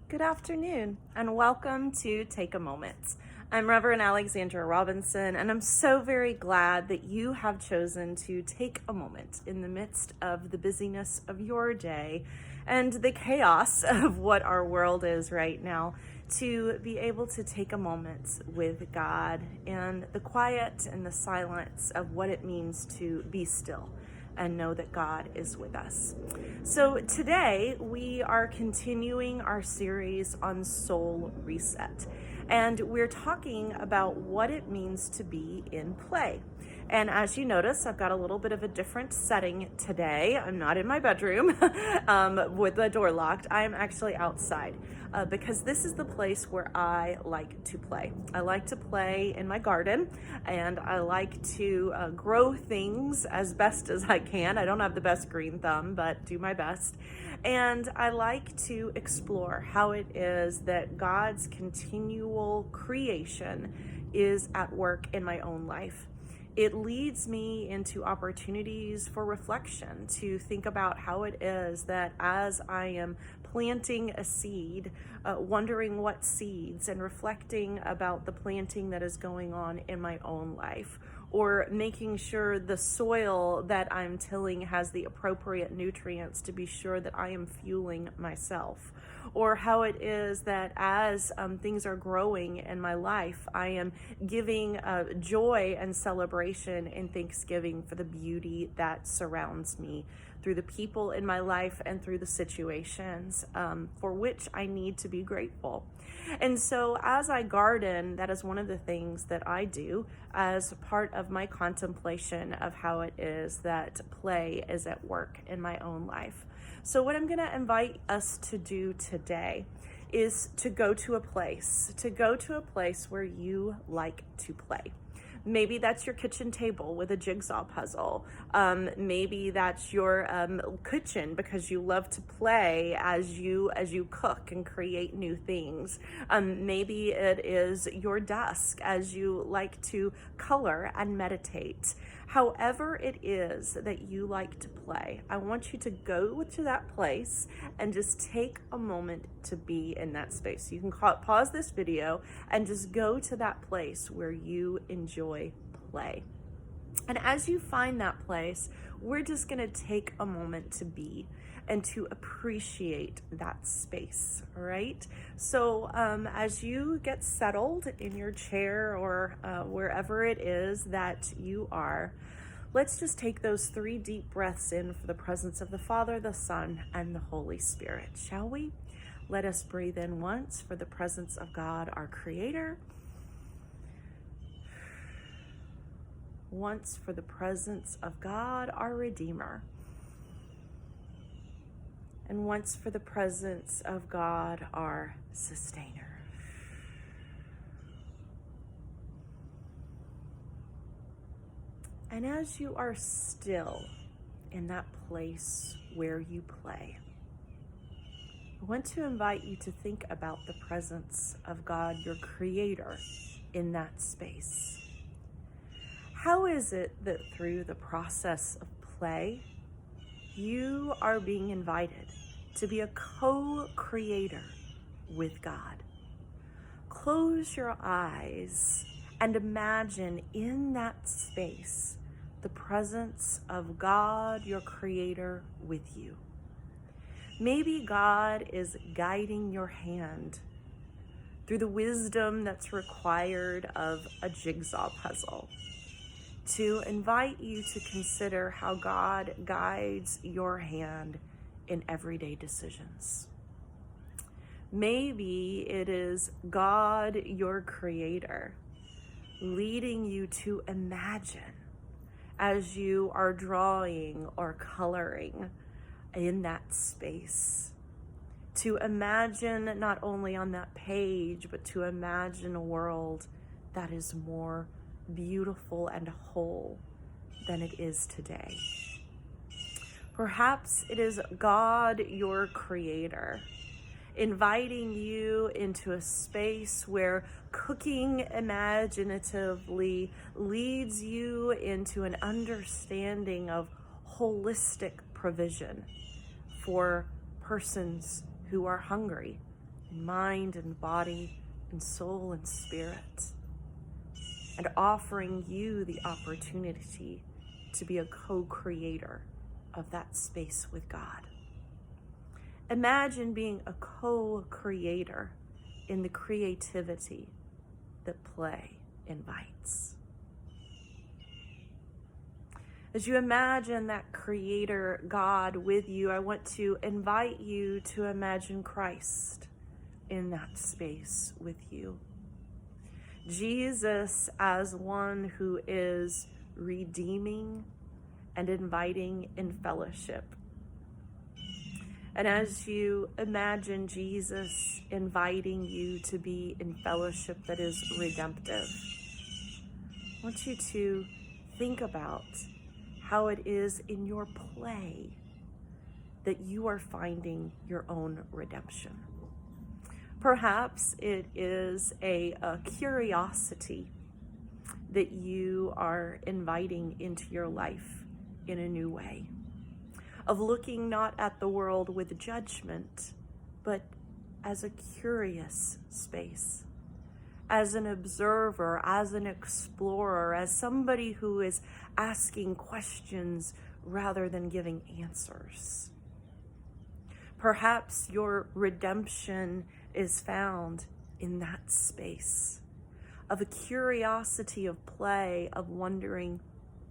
Good afternoon, and welcome to Take a Moment. I'm Reverend Alexandra Robinson, and I'm so very glad that you have chosen to take a moment in the midst of the busyness of your day and the chaos of what our world is right now, to be able to take a moment with God in the quiet and the silence of what it means to be still and know that God is with us. So today we are continuing our series on soul reset, and we're talking about what it means to be in play. And as you notice, I've got a little bit of a different setting today. I'm not in my bedroom with the door locked. I am actually outside because this is the place where I like to play. I like to play in my garden, and I like to grow things as best as I can. I don't have the best green thumb, but do my best. And I like to explore how it is that God's continual creation is at work in my own life. It leads me into opportunities for reflection, to think about how it is that as I am planting a seed, wondering what seeds, and reflecting about the planting that is going on in my own life, or making sure the soil that I'm tilling has the appropriate nutrients to be sure that I am fueling myself, or how it is that as things are growing in my life, I am giving joy and celebration and thanksgiving for the beauty that surrounds me through the people in my life and through the situations for which I need to be grateful. And so as I garden, that is one of the things that I do as part of my contemplation of how it is that play is at work in my own life. So what I'm going to invite us to do today is to go to a place where you like to play. Maybe that's your kitchen table with a jigsaw puzzle. Maybe that's your kitchen because you love to play as you cook and create new things. Maybe it is your desk as you like to color and meditate. However it is that you like to play, I want you to go to that place and just take a moment to be in that space. You can pause this video and just go to that place where you enjoy play. And as you find that place, we're just going to take a moment to be and to appreciate that space, right? So as you get settled in your chair or wherever it is that you are, let's just take those 3 deep breaths in for the presence of the Father, the Son, and the Holy Spirit, shall we? Let us breathe in once for the presence of God, our Creator. Once for the presence of God, our Redeemer. And once for the presence of God, our Sustainer. And as you are still in that place where you play, I want to invite you to think about the presence of God, your Creator, in that space. How is it that through the process of play, you are being invited to be a co-creator with God? Close your eyes and imagine in that space the presence of God, your Creator, with you. Maybe God is guiding your hand through the wisdom that's required of a jigsaw puzzle, to invite you to consider how God guides your hand in everyday decisions. Maybe it is God, your Creator, leading you to imagine as you are drawing or coloring in that space, to imagine not only on that page, but to imagine a world that is more beautiful and whole than it is today. Perhaps it is God, your Creator, inviting you into a space where cooking imaginatively leads you into an understanding of holistic provision for persons who are hungry in mind and body and soul and spirit, and offering you the opportunity to be a co-creator of that space with God. Imagine being a co-creator in the creativity that play invites. As you imagine that creator God with you, I want to invite you to imagine Christ in that space with you. Jesus as one who is redeeming and inviting in fellowship. And as you imagine Jesus inviting you to be in fellowship that is redemptive, I want you to think about how it is in your play that you are finding your own redemption. Perhaps it is a curiosity that you are inviting into your life in a new way, of looking not at the world with judgment, but as a curious space, as an observer, as an explorer, as somebody who is asking questions rather than giving answers. Perhaps your redemption is found in that space of a curiosity of play, of wondering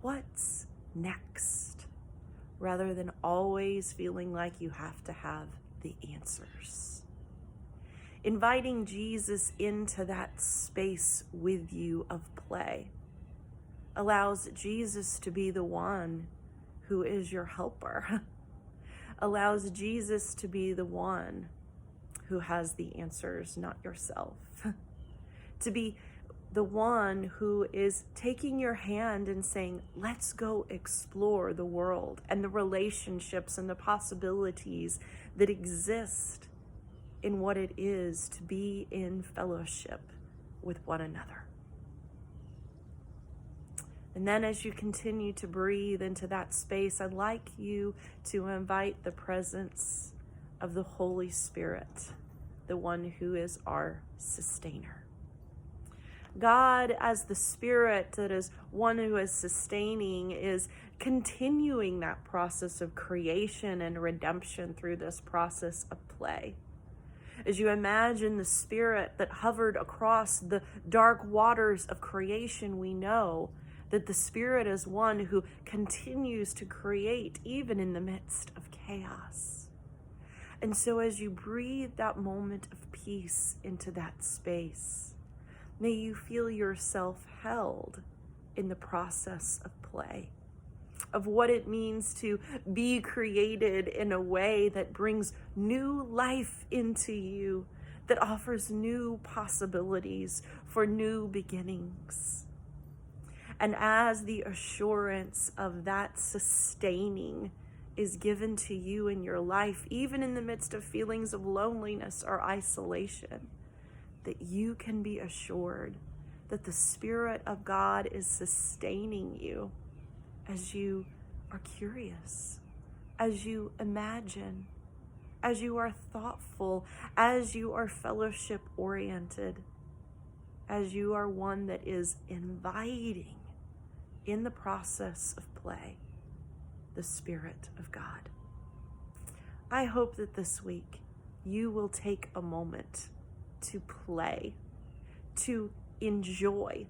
what's next, rather than always feeling like you have to have the answers. Inviting Jesus into that space with you of play allows Jesus to be the one who is your helper, allows Jesus to be the one who has the answers, not yourself, to be the one who is taking your hand and saying, let's go explore the world and the relationships and the possibilities that exist in what it is to be in fellowship with one another. And then as you continue to breathe into that space, I'd like you to invite the presence of the Holy Spirit, the one who is our sustainer. God, as the Spirit that is one who is sustaining, is continuing that process of creation and redemption through this process of play. As you imagine the Spirit that hovered across the dark waters of creation, we know that the Spirit is one who continues to create even in the midst of chaos. And so as you breathe that moment of peace into that space, may you feel yourself held in the process of play, of what it means to be created in a way that brings new life into you, that offers new possibilities for new beginnings. And as the assurance of that sustaining is given to you in your life, even in the midst of feelings of loneliness or isolation, that you can be assured that the Spirit of God is sustaining you as you are curious, as you imagine, as you are thoughtful, as you are fellowship oriented, as you are one that is inviting in the process of play the Spirit of God. I hope that this week you will take a moment to play, to enjoy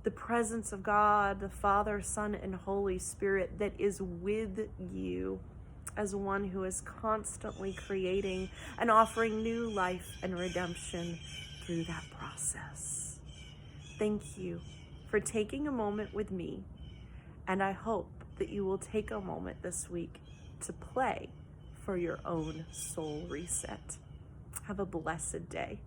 the presence of God, the Father, Son, and Holy Spirit that is with you as one who is constantly creating and offering new life and redemption through that process. Thank you for taking a moment with me, and I hope that you will take a moment this week to play for your own soul reset. Have a blessed day.